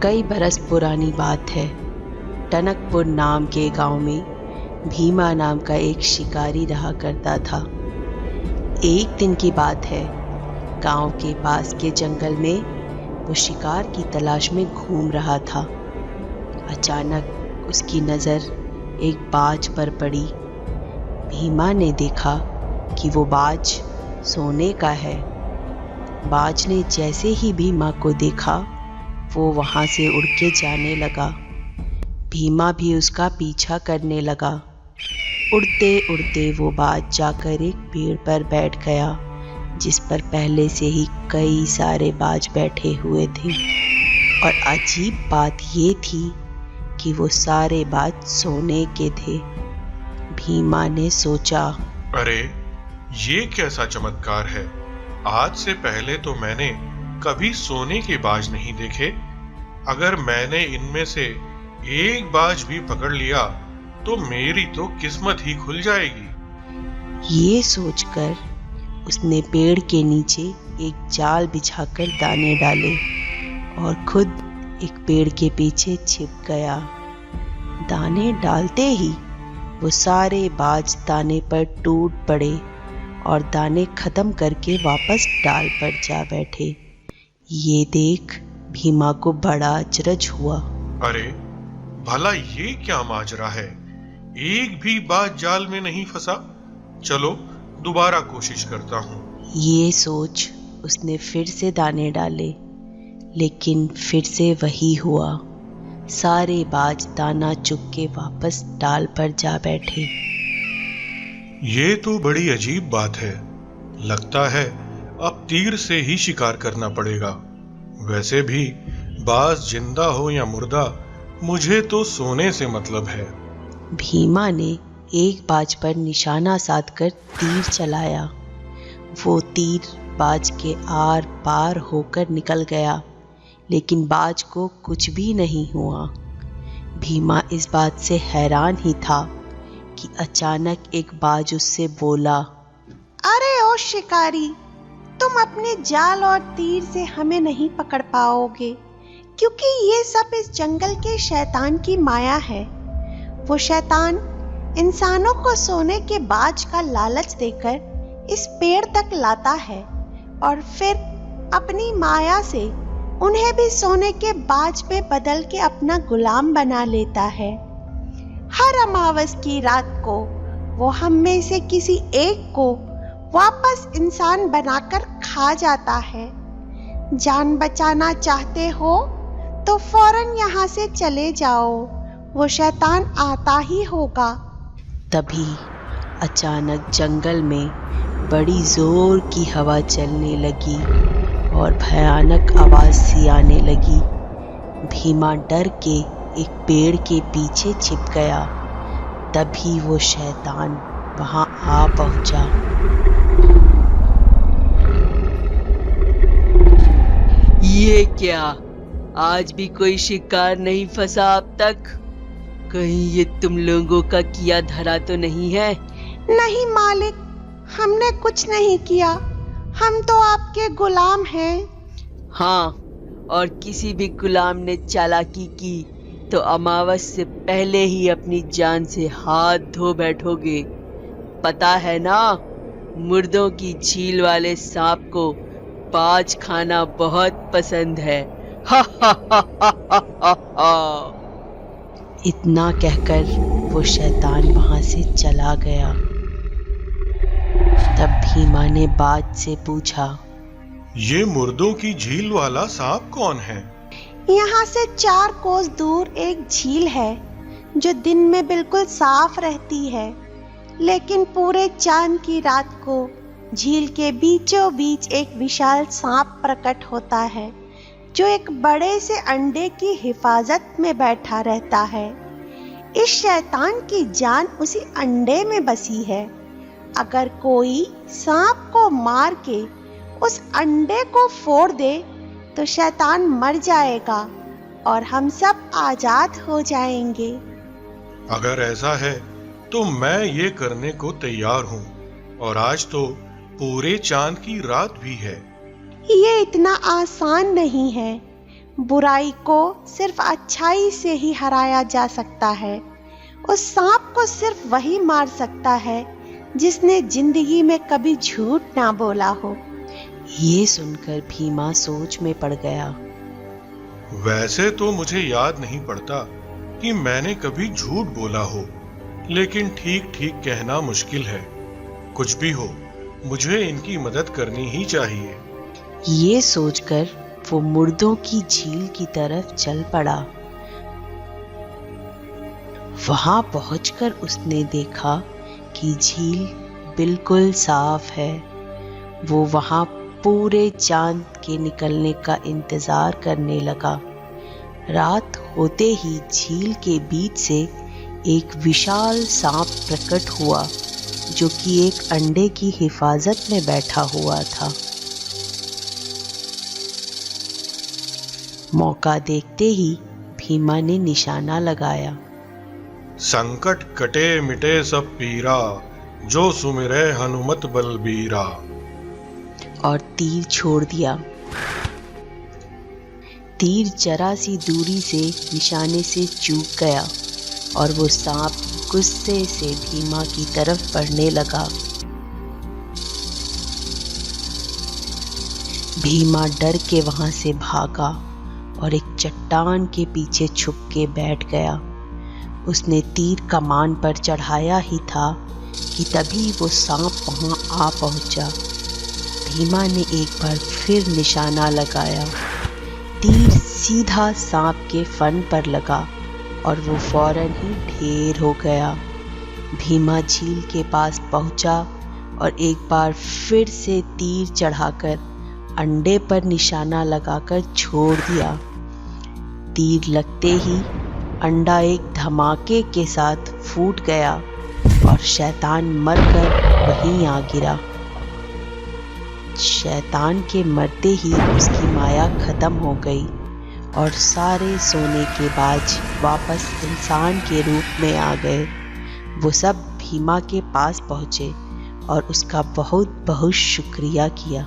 कई बरस पुरानी बात है। टनकपुर नाम के गांव में भीमा नाम का एक शिकारी रहा करता था। एक दिन की बात है, गांव के पास के जंगल में वो शिकार की तलाश में घूम रहा था। अचानक उसकी नज़र एक बाज पर पड़ी। भीमा ने देखा कि वो बाज सोने का है। बाज ने जैसे ही भीमा को देखा, वो वहाँ से उड़ के जाने लगा। भीमा भी उसका पीछा करने लगा। उड़ते उड़ते वो बाज जाकर एक पेड़ पर बैठ गया, जिस पर पहले से ही कई सारे बाज बैठे हुए थे। और अजीब बात ये थी कि वो सारे बाज सोने के थे। भीमा ने सोचा, अरे ये कैसा चमत्कार है। आज से पहले तो मैंने कभी सोने के बाज नहीं देखे। अगर मैंने इनमें से एक बाज भी पकड़ लिया तो मेरी तो किस्मत ही खुल जाएगी। ये सोचकर उसने पेड़ के नीचे एक जाल बिछाकर दाने डाले और खुद एक पेड़ के पीछे छिप गया। दाने डालते ही वो सारे बाज दाने पर टूट पड़े और दाने खत्म करके वापस डाल पर जा बैठे। ये देख भीमा को बड़ा अचरज हुआ। अरे भला ये क्या माजरा है, एक भी बाज जाल में नहीं फंसा। चलो दोबारा कोशिश करता हूँ। ये सोच उसने फिर से दाने डाले, लेकिन फिर से वही हुआ। सारे बाज दाना चुग के वापस डाल पर जा बैठे। ये तो बड़ी अजीब बात है। लगता है अब तीर से ही शिकार करना पड़ेगा। वैसे भी बाज जिंदा हो या मुर्दा, मुझे तो सोने से मतलब है। भीमा ने एक बाज पर निशाना साधकर तीर चलाया। वो तीर बाज के आर पार होकर निकल गया, लेकिन बाज को कुछ भी नहीं हुआ। भीमा इस बात से हैरान ही था कि अचानक एक बाज उससे बोला, अरे ओ शिकारी, तुम अपने जाल और तीर से हमें नहीं पकड़ पाओगे, क्योंकि ये सब इस जंगल के शैतान की माया है। वो शैतान इंसानों को सोने के बाज का लालच देकर इस पेड़ तक लाता है और फिर अपनी माया से उन्हें भी सोने के बाज पे बदल के अपना गुलाम बना लेता है। हर अमावस की रात को वो हम में से किसी एक को वापस इंसान बनाकर खा जाता है। जान बचाना चाहते हो तो फौरन यहाँ से चले जाओ, वो शैतान आता ही होगा। तभी अचानक जंगल में बड़ी जोर की हवा चलने लगी और भयानक आवाज सी आने लगी। भीमा डर के एक पेड़ के पीछे छिप गया। तभी वो शैतान वहां आ पहुंचा। ये क्या, आज भी कोई शिकार नहीं फंसा अब तक? कहीं ये तुम लोगों का किया धरा तो नहीं है? नहीं मालिक, हमने कुछ नहीं किया। हम तो आपके गुलाम हैं। हाँ, और किसी भी गुलाम ने चालाकी की तो अमावस से पहले ही अपनी जान से हाथ धो बैठोगे। पता है ना, मुर्दों की झील वाले सांप को बाज खाना बहुत पसंद है। हा हा हा हा हा हा। इतना कहकर वो शैतान वहां से चला गया। तब भीमा ने बाज से पूछा, ये मुर्दों की झील वाला सांप कौन है? यहाँ से 4 कोस दूर एक झील है जो दिन में बिल्कुल साफ रहती है, लेकिन पूरे चांद की रात को झील के बीचों बीच एक विशाल सांप प्रकट होता है, जो एक बड़े से अंडे की हिफाजत में बैठा रहता है। इस शैतान की जान उसी अंडे में बसी है। अगर कोई सांप को मार के उस अंडे को फोड़ दे तो शैतान मर जाएगा और हम सब आजाद हो जाएंगे। अगर ऐसा है तो मैं ये करने को तैयार हूँ। और आज तो पूरे चांद की रात भी है। ये इतना आसान नहीं है। बुराई को सिर्फ अच्छाई से ही हराया जा सकता है। उस सांप को सिर्फ वही मार सकता है जिसने जिंदगी में कभी झूठ ना बोला हो। ये सुनकर भीमा सोच में पड़ गया। वैसे तो मुझे याद नहीं पड़ता कि मैंने कभी झूठ बोला हो, लेकिन ठीक ठीक कहना मुश्किल है। कुछ भी हो, मुझे इनकी मदद करनी ही चाहिए। ये सोचकर वो मुर्दों की झील की तरफ चल पड़ा। वहां पहुंचकर उसने देखा कि झील बिल्कुल साफ है। वो वहां पूरे चांद के निकलने का इंतजार करने लगा। रात होते ही झील के बीच से एक विशाल सांप प्रकट हुआ, जो कि एक अंडे की हिफाजत में बैठा हुआ था। मौका देखते ही भीमा ने निशाना लगाया। संकट कटे मिटे सब पीरा, जो सुमिरे हनुमत बलबीरा। और तीर छोड़ दिया। तीर जरा सी दूरी से निशाने से चूक गया और वो सांप गुस्से से भीमा की तरफ बढ़ने लगा। भीमा डर के वहां से भागा और एक चट्टान के पीछे छुप के बैठ गया। उसने तीर कमान पर चढ़ाया ही था कि तभी वो सांप वहां आ पहुंचा। भीमा ने एक बार फिर निशाना लगाया। तीर सीधा सांप के फन पर लगा और वो फौरन ही ढेर हो गया। भीमा झील के पास पहुंचा और एक बार फिर से तीर चढ़ाकर अंडे पर निशाना लगाकर छोड़ दिया। तीर लगते ही अंडा एक धमाके के साथ फूट गया और शैतान मरकर वहीं आ गिरा। शैतान के मरते ही उसकी माया खत्म हो गई और सारे सोने के बाज वापस इंसान के रूप में आ गए। वो सब भीमा के पास पहुंचे और उसका बहुत बहुत शुक्रिया किया।